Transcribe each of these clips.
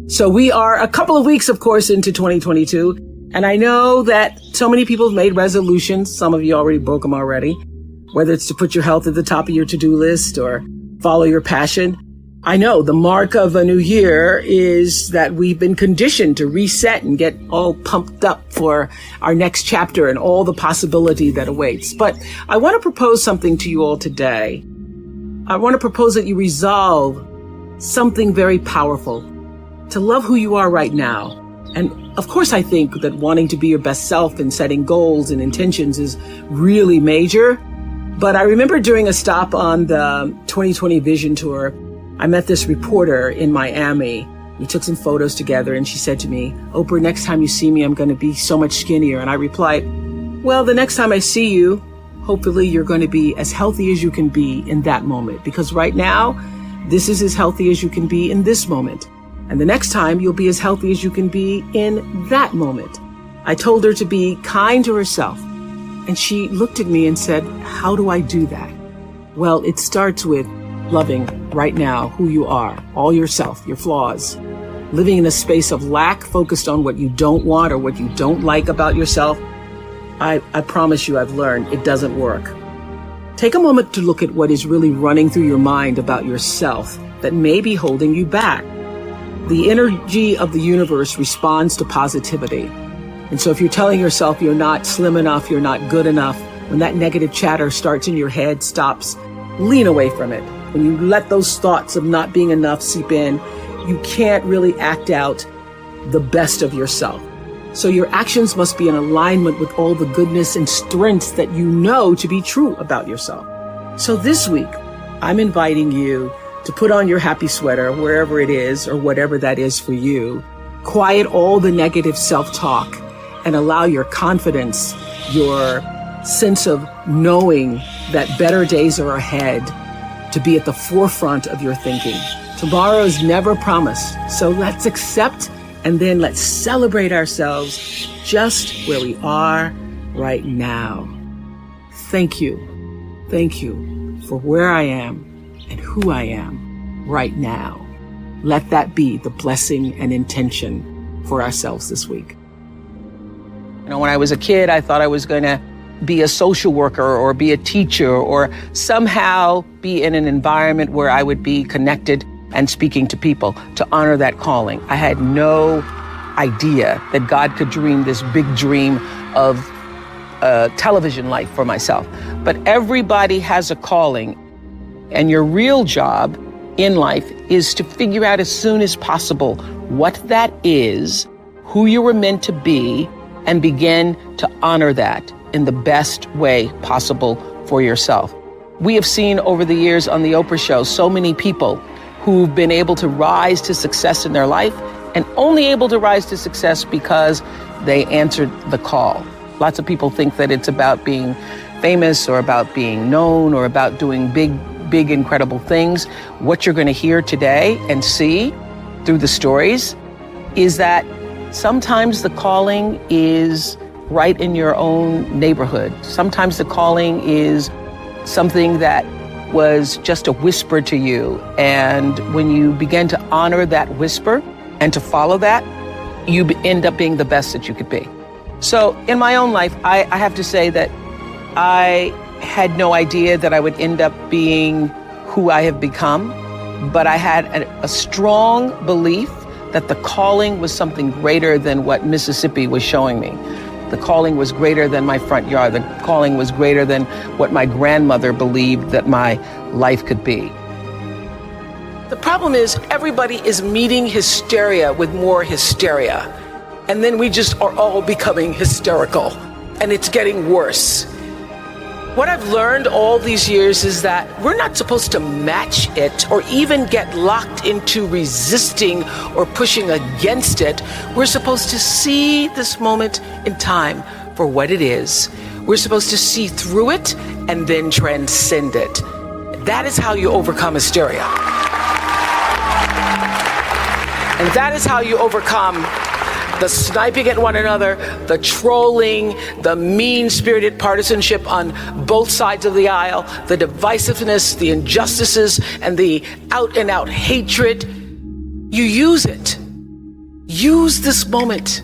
So we are a couple of weeks, of course, into 2022. And I know that so many people have made resolutions. Some of you already broke them already, whether it's to put your health at the top of your to-do list or follow your passion. I know the mark of a new year is that we've been conditioned to reset and get all pumped up for our next chapter and all the possibility that awaits. But I want to propose something to you all today. I want to propose that you resolve something very powerful, to love who you are right now. And of course, I think that wanting to be your best self and setting goals and intentions is really major. But I remember during a stop on the 2020 Vision Tour, I met this reporter in Miami. We took some photos together and she said to me, "Oprah, next time you see me, I'm going to be so much skinnier." And I replied, "Well, the next time I see you, hopefully you're going to be as healthy as you can be in that moment. Because right now, this is as healthy as you can be in this moment. And the next time you'll be as healthy as you can be in that moment." I told her to be kind to herself. And she looked at me and said, "How do I do that?" Well, it starts with loving right now who you are, all yourself, your flaws, living in a space of lack, focused on what you don't want or what you don't like about yourself. I promise you, I've learned it doesn't work. Take a moment to look at what is really running through your mind about yourself that may be holding you back. The energy of the universe responds to positivity. And so if you're telling yourself you're not slim enough, you're not good enough, when that negative chatter starts in your head, stops, lean away from it. When you let those thoughts of not being enough seep in, you can't really act out the best of yourself. So your actions must be in alignment with all the goodness and strengths that you know to be true about yourself. So this week, I'm inviting you to put on your happy sweater, wherever it is or whatever that is for you. Quiet all the negative self-talk and allow your confidence, your sense of knowing that better days are ahead, to be at the forefront of your thinking. Tomorrow is never promised, so let's accept and then let's celebrate ourselves just where we are right now. Thank you for where I am and who I am right now. Let that be the blessing and intention for ourselves this week. You know, when I was a kid, I thought I was going to be a social worker or be a teacher or somehow be in an environment where I would be connected and speaking to people to honor that calling. I had no idea that God could dream this big dream of a television life for myself. But everybody has a calling, and your real job in life is to figure out as soon as possible what that is, who you were meant to be, and begin to honor that in the best way possible for yourself. We have seen over the years on the Oprah Show so many people who've been able to rise to success in their life, and only able to rise to success because they answered the call. Lots of people think that it's about being famous or about being known or about doing big, incredible things. What you're going to hear today and see through the stories is that sometimes the calling is right in your own neighborhood. Sometimes the calling is something that was just a whisper to you. And when you begin to honor that whisper and to follow that, you end up being the best that you could be. So in my own life, I have to say that I had no idea that I would end up being who I have become, but I had a strong belief that the calling was something greater than what Mississippi was showing me. The calling was greater than my front yard. The calling was greater than what my grandmother believed that my life could be. The problem is everybody is meeting hysteria with more hysteria. And then we just are all becoming hysterical, and it's getting worse. What I've learned all these years is that we're not supposed to match it or even get locked into resisting or pushing against it. We're supposed to see this moment in time for what it is. We're supposed to see through it and then transcend it. That is how you overcome hysteria. And that is how you overcome the sniping at one another, the trolling, the mean-spirited partisanship on both sides of the aisle, the divisiveness, the injustices, and the out-and-out hatred. you use it. Use this moment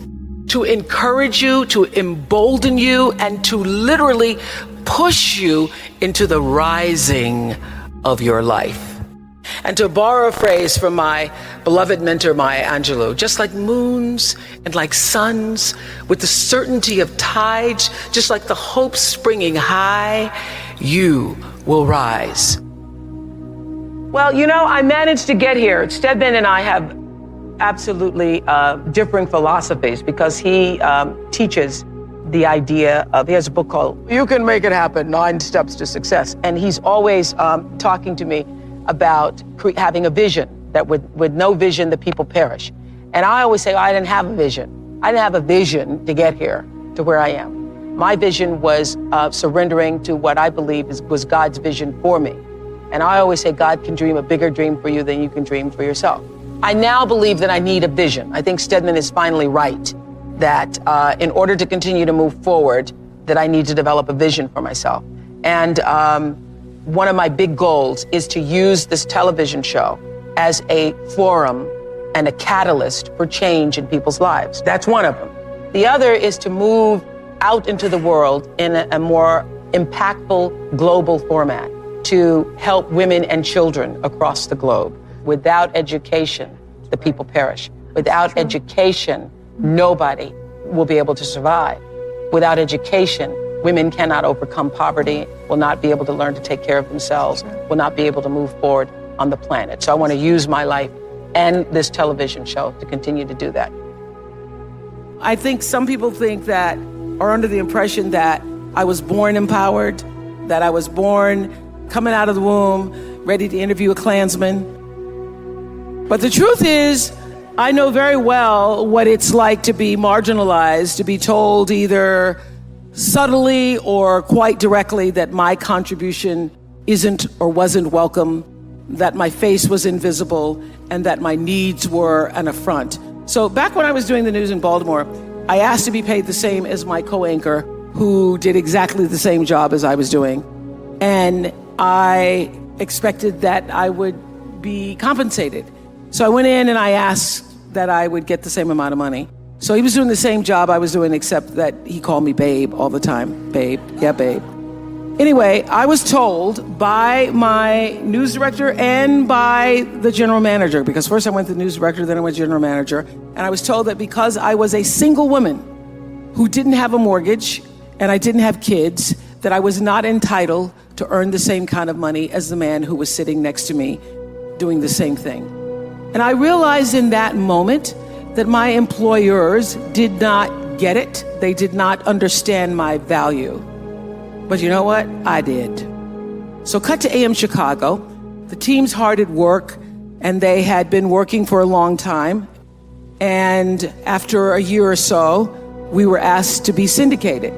to encourage you, to embolden you, and to literally push you into the rising of your life. And to borrow a phrase from my beloved mentor, Maya Angelou, just like moons and like suns, with the certainty of tides, just like the hope springing high, you will rise. Well, I managed to get here. Stedman and I have absolutely differing philosophies, because he teaches the idea of, he has a book called You Can Make It Happen, 9 Steps to Success. And he's always talking to me about having a vision, that with no vision, the people perish. And I always say, I didn't have a vision. I didn't have a vision to get here, to where I am. My vision was surrendering to what I believe was God's vision for me. And I always say, God can dream a bigger dream for you than you can dream for yourself. I now believe that I need a vision. I think Stedman is finally right, that in order to continue to move forward, that I need to develop a vision for myself. And one of my big goals is to use this television show as a forum and a catalyst for change in people's lives. That's one of them. The other is to move out into the world in a more impactful global format to help women and children across the globe. Without education, the people perish. Without education, nobody will be able to survive. Without education, women cannot overcome poverty, will not be able to learn to take care of themselves, will not be able to move forward on the planet. So I want to use my life and this television show to continue to do that. I think some people think that, are under the impression that I was born empowered, that I was born coming out of the womb, ready to interview a Klansman. But the truth is, I know very well what it's like to be marginalized, to be told either subtly or quite directly that my contribution isn't or wasn't welcome, that my face was invisible, and that my needs were an affront. So back when I was doing the news in Baltimore, I asked to be paid the same as my co-anchor, who did exactly the same job as I was doing. And I expected that I would be compensated. So I went in and I asked that I would get the same amount of money. So he was doing the same job I was doing, except that he called me babe all the time. Babe, yeah, babe. Anyway, I was told by my news director and by the general manager, because first I went to the news director, then I went to general manager, and I was told that because I was a single woman who didn't have a mortgage and I didn't have kids, that I was not entitled to earn the same kind of money as the man who was sitting next to me doing the same thing. And I realized in that moment that my employers did not get it. They did not understand my value. But you know what? I did. So cut to AM Chicago. The team's hard at work, and they had been working for a long time. And after a year or so, we were asked to be syndicated.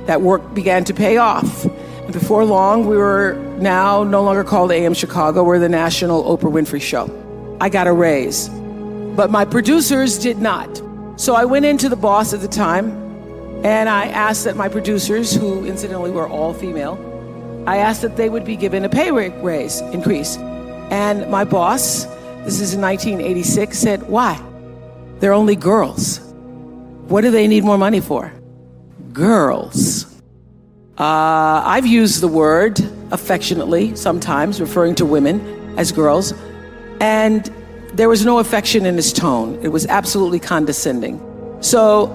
That work began to pay off. And before long, we were now no longer called AM Chicago. We're the national Oprah Winfrey Show. I got a raise, but my producers did not. So I went into the boss at the time, and I asked that my producers, who incidentally were all female, I asked that they would be given a pay raise increase. And my boss, this is in 1986, said, why? They're only girls. What do they need more money for? Girls. I've used the word affectionately sometimes, referring to women as girls, and there was no affection in his tone. It was absolutely condescending. So,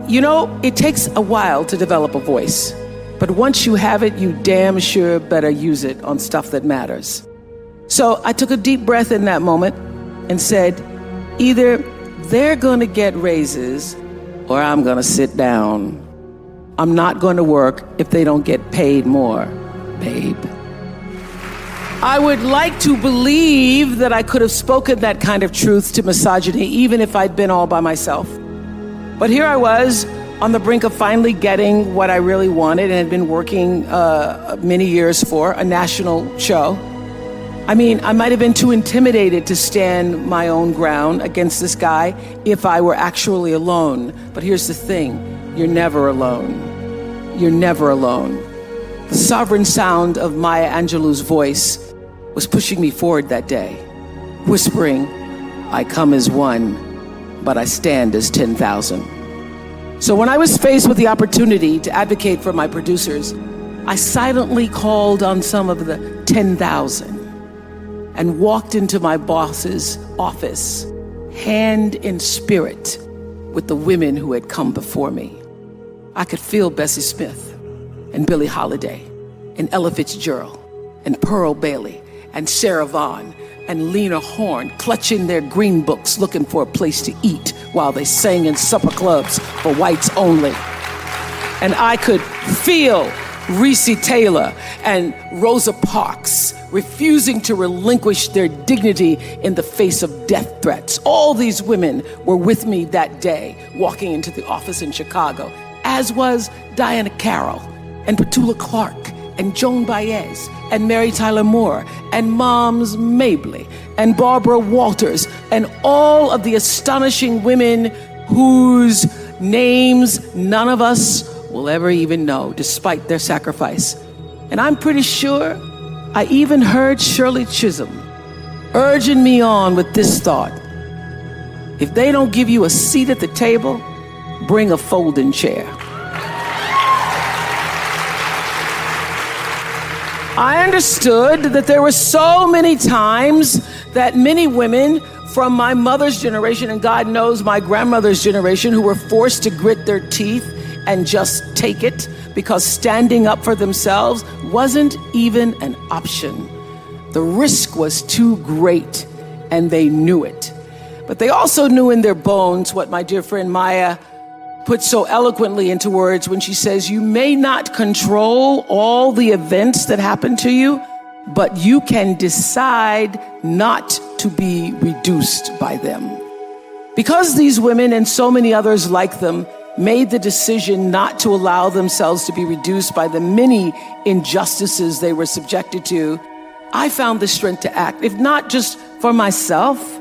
it takes a while to develop a voice, but once you have it, you damn sure better use it on stuff that matters. So I took a deep breath in that moment and said, either they're gonna get raises or I'm gonna sit down. I'm not gonna work if they don't get paid more, babe. I would like to believe that I could have spoken that kind of truth to misogyny, even if I'd been all by myself. But here I was on the brink of finally getting what I really wanted and had been working many years for, a national show. I mean, I might have been too intimidated to stand my own ground against this guy if I were actually alone. But here's the thing, you're never alone. You're never alone. The sovereign sound of Maya Angelou's voice was pushing me forward that day, whispering, I come as one, but I stand as 10,000. So when I was faced with the opportunity to advocate for my producers, I silently called on some of the 10,000 and walked into my boss's office, hand in spirit, with the women who had come before me. I could feel Bessie Smith and Billie Holiday and Ella Fitzgerald and Pearl Bailey and Sarah Vaughan and Lena Horne clutching their green books looking for a place to eat while they sang in supper clubs for whites only. And I could feel Reese Taylor and Rosa Parks refusing to relinquish their dignity in the face of death threats. All these women were with me that day, walking into the office in Chicago, as was Diana Carroll and Petula Clark and Joan Baez and Mary Tyler Moore and Moms Mabley and Barbara Walters and all of the astonishing women whose names none of us will ever even know, despite their sacrifice. And I'm pretty sure I even heard Shirley Chisholm urging me on with this thought: if they don't give you a seat at the table, bring a folding chair. I understood that there were so many times that many women from my mother's generation, and God knows my grandmother's generation, who were forced to grit their teeth and just take it because standing up for themselves wasn't even an option. The risk was too great, and they knew it. But they also knew in their bones what my dear friend Maya put so eloquently into words when she says, you may not control all the events that happen to you, but you can decide not to be reduced by them. Because these women and so many others like them made the decision not to allow themselves to be reduced by the many injustices they were subjected to, I found the strength to act, if not just for myself,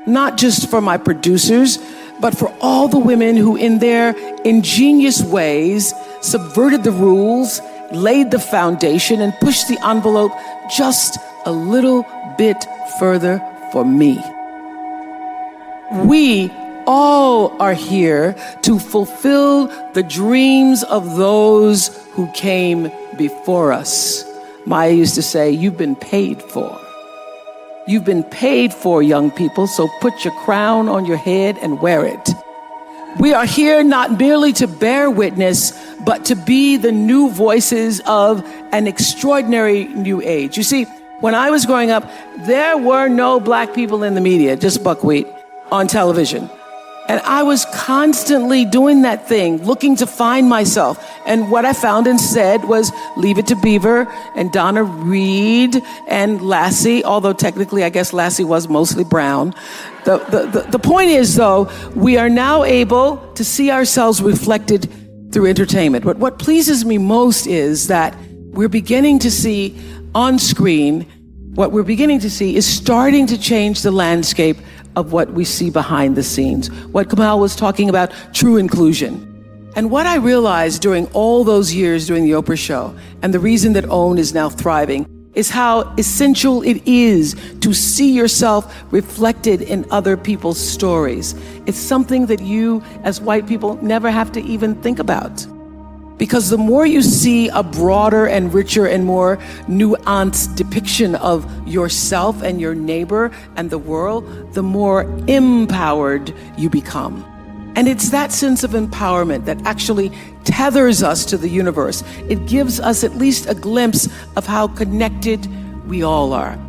not just for my producers, but for all the women who in their ingenious ways subverted the rules, laid the foundation, and pushed the envelope just a little bit further for me. We all are here to fulfill the dreams of those who came before us. Maya used to say, you've been paid for. You've been paid for, young people, so put your crown on your head and wear it. We are here not merely to bear witness, but to be the new voices of an extraordinary new age. You see, when I was growing up, there were no black people in the media, just buckwheat on television. And I was constantly doing that thing, looking to find myself. And what I found instead was Leave It to Beaver and Donna Reed and Lassie, although technically I guess Lassie was mostly brown. The point is, though, we are now able to see ourselves reflected through entertainment. But what pleases me most is that we're beginning to see on screen, what we're beginning to see is starting to change the landscape of what we see behind the scenes, what Kamal was talking about, true inclusion. And what I realized during all those years doing the Oprah Show, and the reason that OWN is now thriving, is how essential it is to see yourself reflected in other people's stories. It's something that you, as white people, never have to even think about. Because the more you see a broader and richer and more nuanced depiction of yourself and your neighbor and the world, the more empowered you become. And it's that sense of empowerment that actually tethers us to the universe. It gives us at least a glimpse of how connected we all are.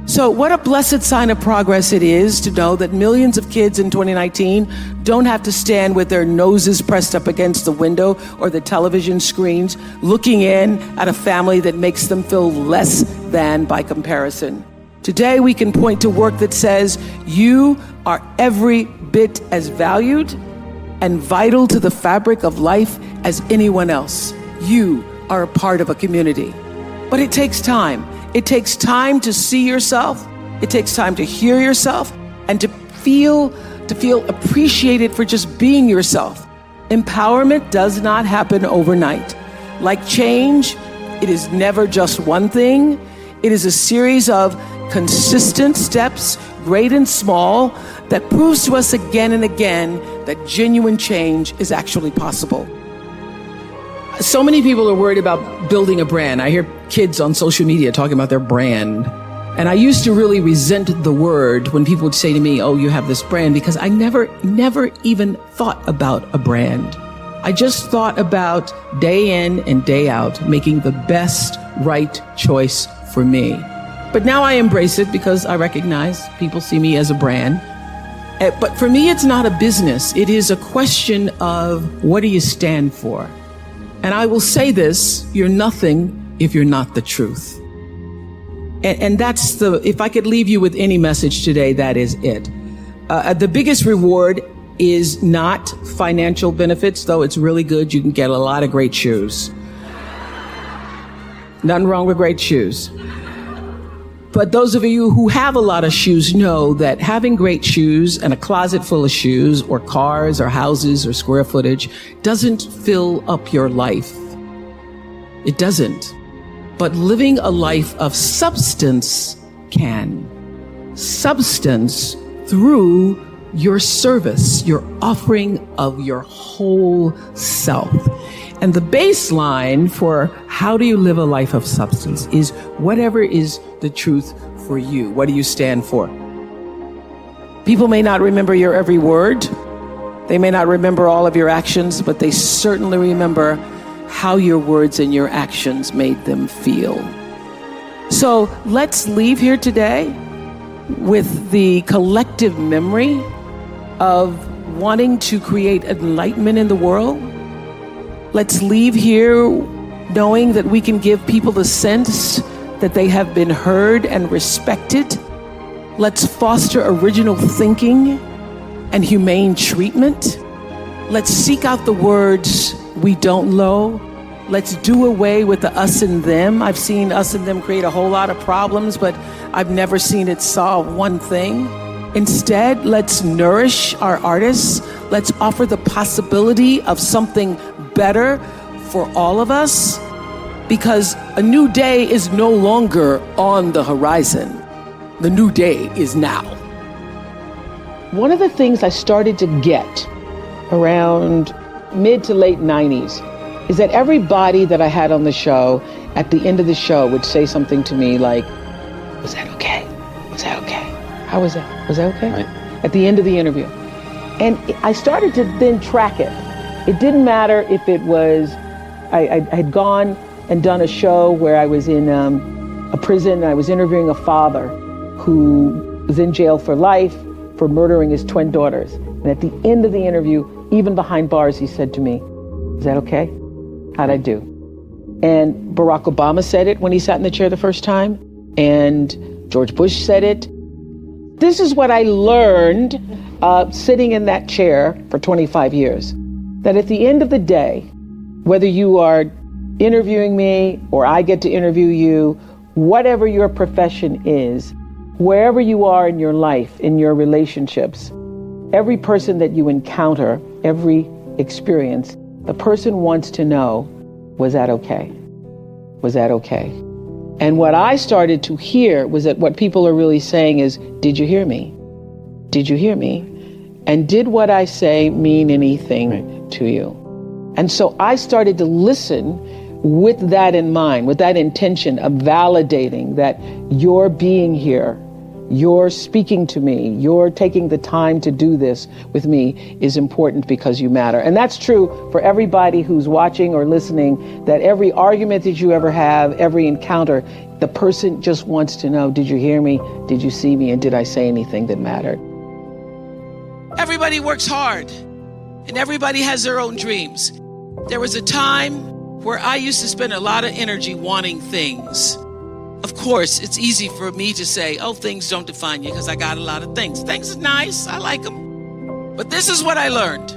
So what a blessed sign of progress it is to know that millions of kids in 2019 don't have to stand with their noses pressed up against the window or the television screens, looking in at a family that makes them feel less than by comparison. Today, we can point to work that says you are every bit as valued and vital to the fabric of life as anyone else. You are a part of a community. But it takes time. It takes time to see yourself. It takes time to hear yourself and to feel appreciated for just being yourself. Empowerment does not happen overnight. Like change, it is never just one thing. It is a series of consistent steps great and small, that proves to us again and again that genuine change is actually possible. So many people are worried about building a brand. I hear kids on social media talking about their brand. And I used to really resent the word when people would say to me, oh, you have this brand, because I never even thought about a brand. I just thought about day in and day out making the best right choice for me. But now I embrace it because I recognize people see me as a brand. But for me, it's not a business. It is a question of what do you stand for? And I will say this, you're nothing if you're not the truth. And that's if I could leave you with any message today, that is it. The biggest reward is not financial benefits, though it's really good. You can get a lot of great shoes. Nothing wrong with great shoes. But those of you who have a lot of shoes know that having great shoes and a closet full of shoes or cars or houses or square footage doesn't fill up your life. It doesn't. But living a life of substance can. Substance through your service, your offering of your whole self. And the baseline for how do you live a life of substance is whatever is the truth for you. What do you stand for? People may not remember your every word. They may not remember all of your actions, but they certainly remember how your words and your actions made them feel. So let's leave here today with the collective memory of wanting to create enlightenment in the world. Let's leave here knowing that we can give people the sense that they have been heard and respected. Let's foster original thinking and humane treatment. Let's seek out the words we don't know. Let's do away with the us and them. I've seen us and them create a whole lot of problems, but I've never seen it solve one thing. Instead, let's nourish our artists. Let's offer the possibility of something better for all of us, because a new day is no longer on the horizon. The new day is now. One of the things I started to get around mid to late 90s is that everybody that I had on the show, at the end of the show, would say something to me like, was that okay? Was that okay? How was that? Was that okay? Right. At the end of the interview. And I started to then track it. It didn't matter if it was, I had gone and done a show where I was in a prison and I was interviewing a father who was in jail for life for murdering his twin daughters. And at the end of the interview, even behind bars, he said to me, is that okay? How'd I do? And Barack Obama said it when he sat in the chair the first time. And George Bush said it. This is what I learned sitting in that chair for 25 years. That at the end of the day, whether you are interviewing me or I get to interview you, whatever your profession is, wherever you are in your life, in your relationships, every person that you encounter, every experience, the person wants to know, was that okay? Was that okay? And what I started to hear was that what people are really saying is, did you hear me? Did you hear me? And did what I say mean anything to you? And so I started to listen with that in mind, with that intention of validating that your being here, you're speaking to me, you're taking the time to do this with me is important because you matter. And that's true for everybody who's watching or listening, that every argument that you ever have, every encounter, the person just wants to know, did you hear me? Did you see me? And did I say anything that mattered? Everybody works hard and everybody has their own dreams. There was a time where I used to spend a lot of energy wanting things. Of course, it's easy for me to say, oh, things don't define you because I got a lot of things. Things are nice. I like them. But this is what I learned.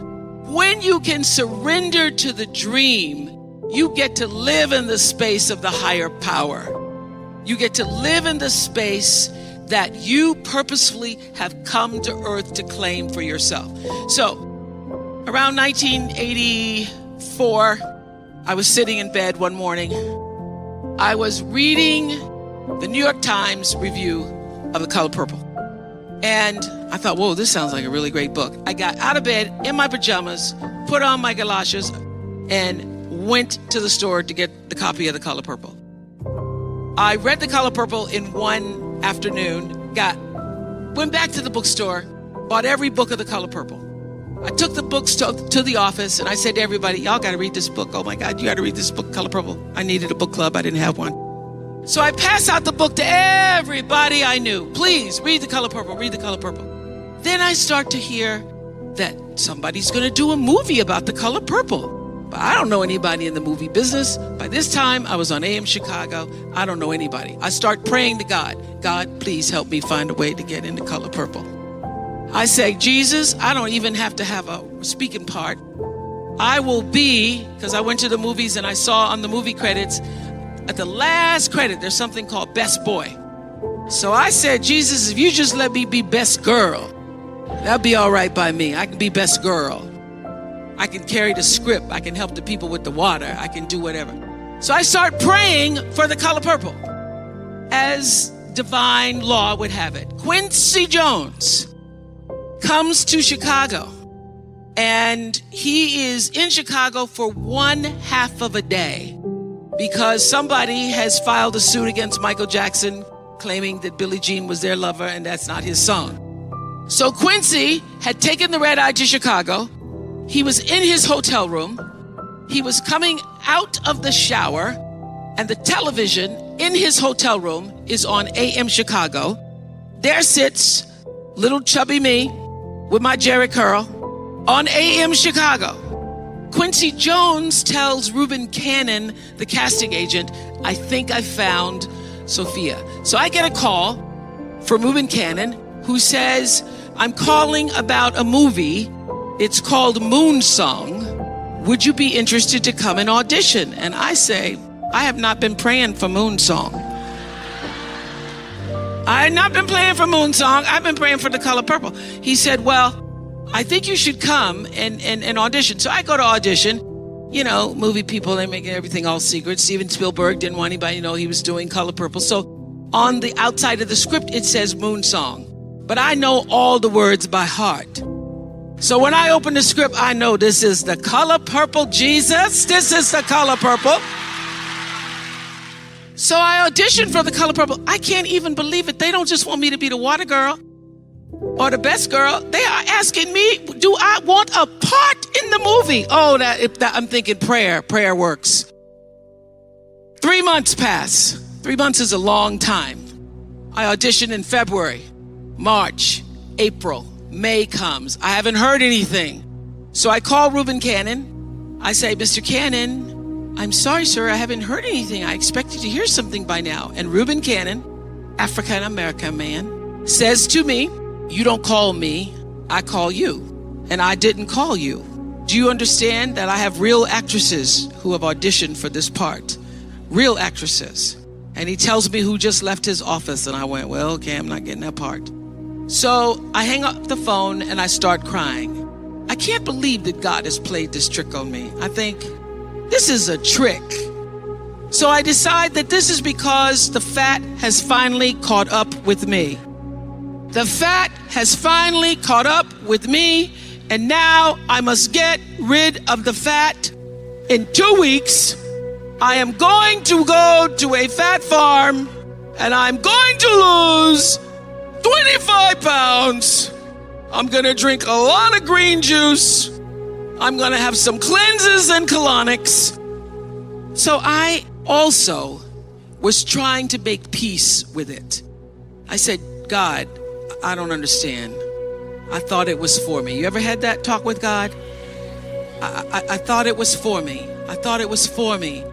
When you can surrender to the dream, you get to live in the space of the higher power. You get to live in the space that you purposefully have come to earth to claim for yourself. So, around 1984, I was sitting in bed one morning. I was reading the New York Times review of The Color Purple. And I thought, whoa, this sounds like a really great book. I got out of bed in my pajamas, put on my galoshes, and went to the store to get the copy of The Color Purple. I read The Color Purple in one afternoon, went back to the bookstore, bought every book of The Color Purple. I took the books to the office, and I said to everybody, y'all got to read this book. Oh my God, you got to read this book, Color Purple. I needed a book club. I didn't have one. So I passed out the book to everybody I knew. Please, read The Color Purple, read The Color Purple. Then I start to hear that somebody's going to do a movie about The Color Purple. But I don't know anybody in the movie business. By this time, I was on AM Chicago. I don't know anybody. I start praying to God. God, please help me find a way to get into Color Purple. I say, Jesus, I don't even have to have a speaking part. I will be, because I went to the movies and I saw on the movie credits, at the last credit, there's something called Best Boy. So I said, Jesus, if you just let me be Best Girl, that'll be all right by me. I can be Best Girl. I can carry the script. I can help the people with the water. I can do whatever. So I start praying for The Color Purple. As divine law would have it, Quincy Jones comes to Chicago. And he is in Chicago for 1/2 of a day because somebody has filed a suit against Michael Jackson claiming that Billie Jean was their lover and that's not his song. So Quincy had taken the red eye to Chicago. He was in his hotel room. He was coming out of the shower, and the television in his hotel room is on AM Chicago. There sits little chubby me with my Jerry curl on AM Chicago. Quincy Jones tells Reuben Cannon, the casting agent, I think I found Sophia. So I get a call from Reuben Cannon who says, I'm calling about a movie. It's called Moon Song. Would you be interested to come and audition? And I say, I have not been praying for Moon Song. I have not been praying for Moon Song. I've been praying for The Color Purple. He said, well, I think you should come and audition. So I go to audition. You know, movie people, they make everything all secret. Steven Spielberg didn't want anybody to know he was doing Color Purple. So on the outside of the script, it says Moon Song. But I know all the words by heart. So when I open the script, I know this is The Color Purple, Jesus. This is The Color Purple. So I auditioned for The Color Purple. I can't even believe it. They don't just want me to be the water girl or the best girl. They are asking me, do I want a part in the movie? Oh, that I'm thinking prayer works. 3 months pass. 3 months is a long time. I auditioned in February, March, April, May comes. I haven't heard anything. So I call Reuben Cannon. I say, Mr. Cannon, I'm sorry, sir, I haven't heard anything. I expected to hear something by now. And Reuben Cannon, African-American man, says to me, you don't call me, I call you. And I didn't call you. Do you understand that I have real actresses who have auditioned for this part? Real actresses. And he tells me who just left his office. And I went, well, okay, I'm not getting that part. So I hang up the phone and I start crying. I can't believe that God has played this trick on me. I think this is a trick. So I decide that this is because the fat has finally caught up with me. The fat has finally caught up with me, and now I must get rid of the fat. In 2 weeks, I am going to go to a fat farm and I'm going to lose 25 pounds. I'm going to drink a lot of green juice. I'm going to have some cleanses and colonics. So I also was trying to make peace with it. I said, God, I don't understand. I thought it was for me. You ever had that talk with God? I thought it was for me. I thought it was for me.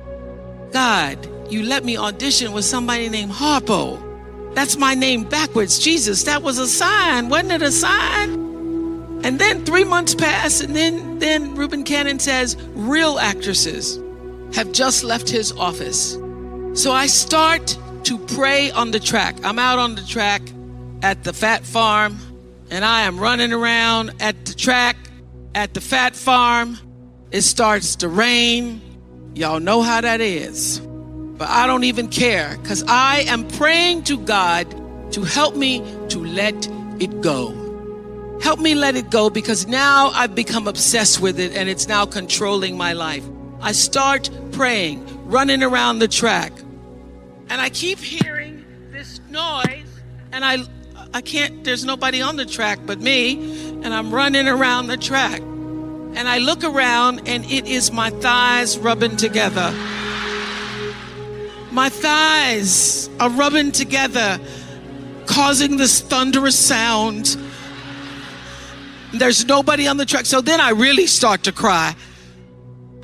God, you let me audition with somebody named Harpo. That's my name backwards. Jesus, that was a sign. Wasn't it a sign? And then 3 months pass, and then Reuben Cannon says, real actresses have just left his office. So I start to pray on the track. I'm out on the track at the fat farm, and I am running around at the track at the fat farm. It starts to rain. Y'all know how that is. But I don't even care, because I am praying to God to help me to let it go. Help me let it go, because now I've become obsessed with it and it's now controlling my life. I start praying, running around the track, and I keep hearing this noise, and I can't, there's nobody on the track but me, and I'm running around the track. And I look around and it is my thighs rubbing together. My thighs are rubbing together, causing this thunderous sound. There's nobody on the track. So then I really start to cry.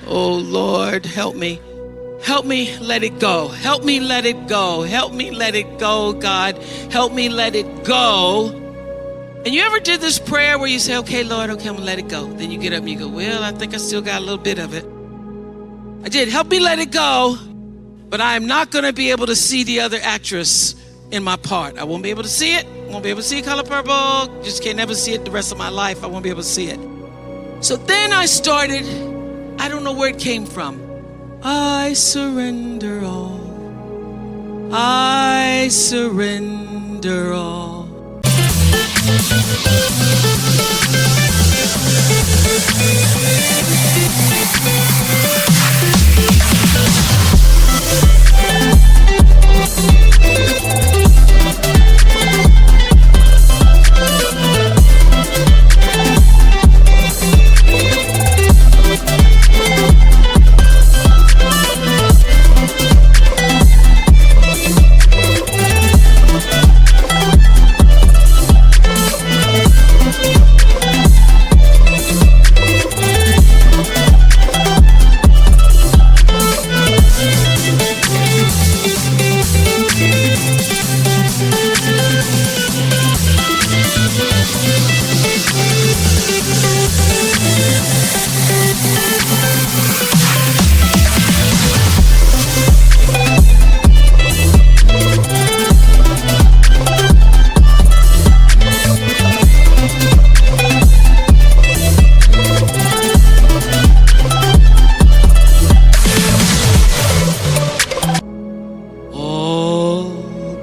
Oh Lord, help me. Help me let it go. Help me let it go. Help me let it go, God. Help me let it go. And you ever did this prayer where you say, okay, Lord, okay, I'm gonna let it go. Then you get up and you go, well, I think I still got a little bit of it. I did. Help me let it go. But I am not gonna be able to see the other actress in my part. I won't be able to see it. I won't be able to see Color Purple. Just can't never see it the rest of my life. I won't be able to see it. So then I started, I don't know where it came from. I surrender all. I surrender all.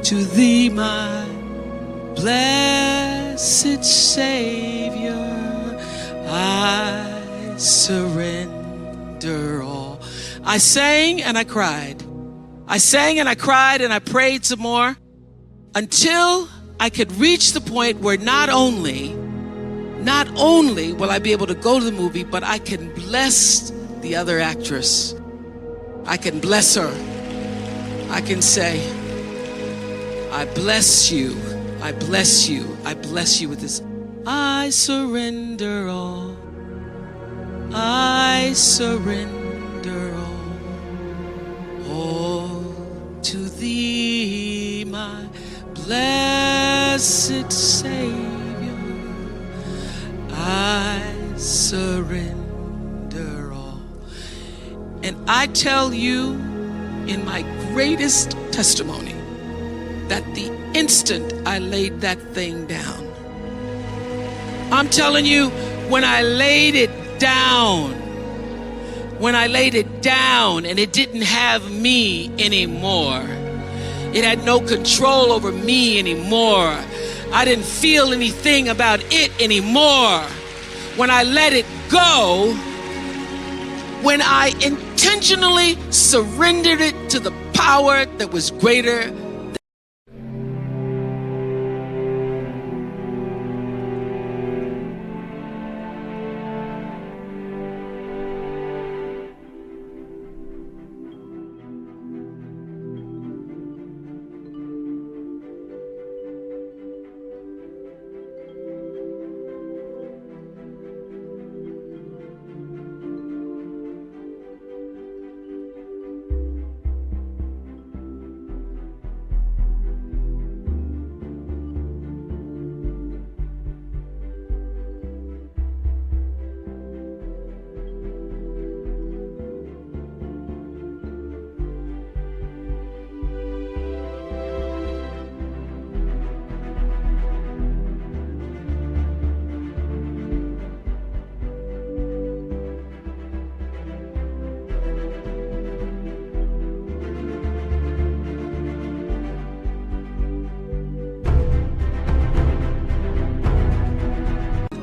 To thee, my blessed Savior, I surrender all. I sang and I cried. I sang and I cried and I prayed some more until I could reach the point where not only will I be able to go to the movie, but I can bless the other actress. I can bless her. I can say, I bless you, I bless you, I bless you with this. I surrender all, I surrender all to thee, my blessed Savior. I surrender all. And I tell you in my greatest testimony, that the instant I laid that thing down, I'm telling you, when I laid it down and it didn't have me anymore, it had no control over me anymore, I didn't feel anything about it anymore. When I let it go, when I intentionally surrendered it to the power that was greater.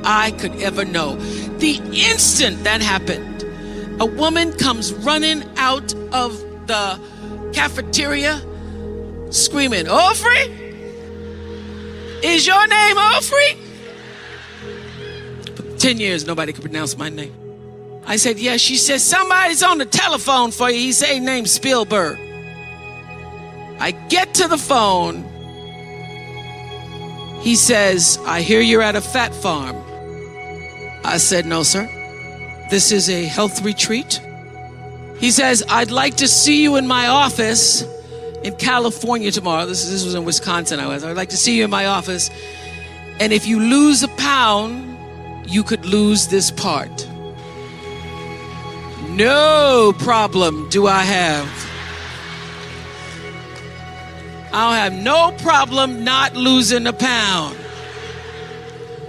I could ever know. The instant that happened, a woman comes running out of the cafeteria screaming, Winfrey? Is your name Winfrey? For 10 years, nobody could pronounce my name. I said, yes. She said, somebody's on the telephone for you. He said, named Spielberg. I get to the phone. He says, I hear you're at a fat farm. I said, no, sir. This is a health retreat. He says, I'd like to see you in my office in California tomorrow. This was in Wisconsin. I'd like to see you in my office. And if you lose a pound, you could lose this part. No problem do I have. I'll have no problem not losing a pound.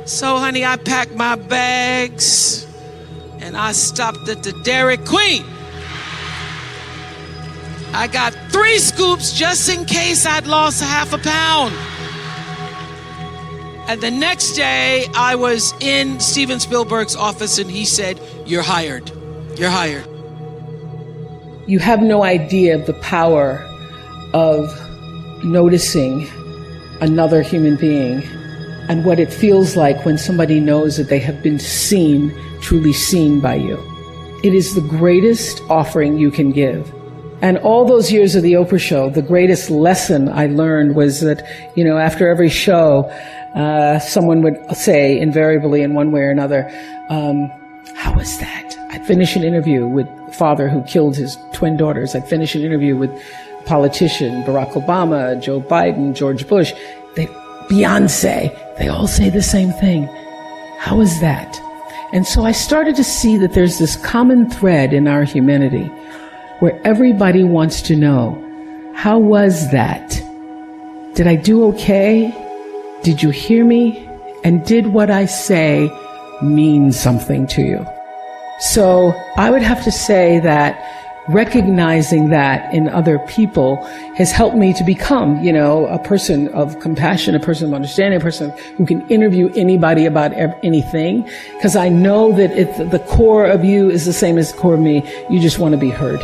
So, honey, I packed my bags and I stopped at the Dairy Queen. I got 3 scoops just in case I'd lost half a pound. And the next day, I was in Steven Spielberg's office and he said, you're hired. You're hired. You have no idea of the power of noticing another human being and what it feels like when somebody knows that they have been seen, truly seen by you. It is the greatest offering you can give. And all those years of the Oprah Show, the greatest lesson I learned was that, after every show, someone would say invariably in one way or another, how was that? I'd finish an interview with the father who killed his twin daughters. I'd finish an interview with a politician, Barack Obama, Joe Biden, George Bush, Beyonce. They all say the same thing. How was that? And so I started to see that there's this common thread in our humanity where everybody wants to know, how was that? Did I do okay? Did you hear me? And did what I say mean something to you? So I would have to say that recognizing that in other people has helped me to become, a person of compassion, a person of understanding, a person who can interview anybody about anything. Because I know that the core of you is the same as the core of me. You just want to be heard.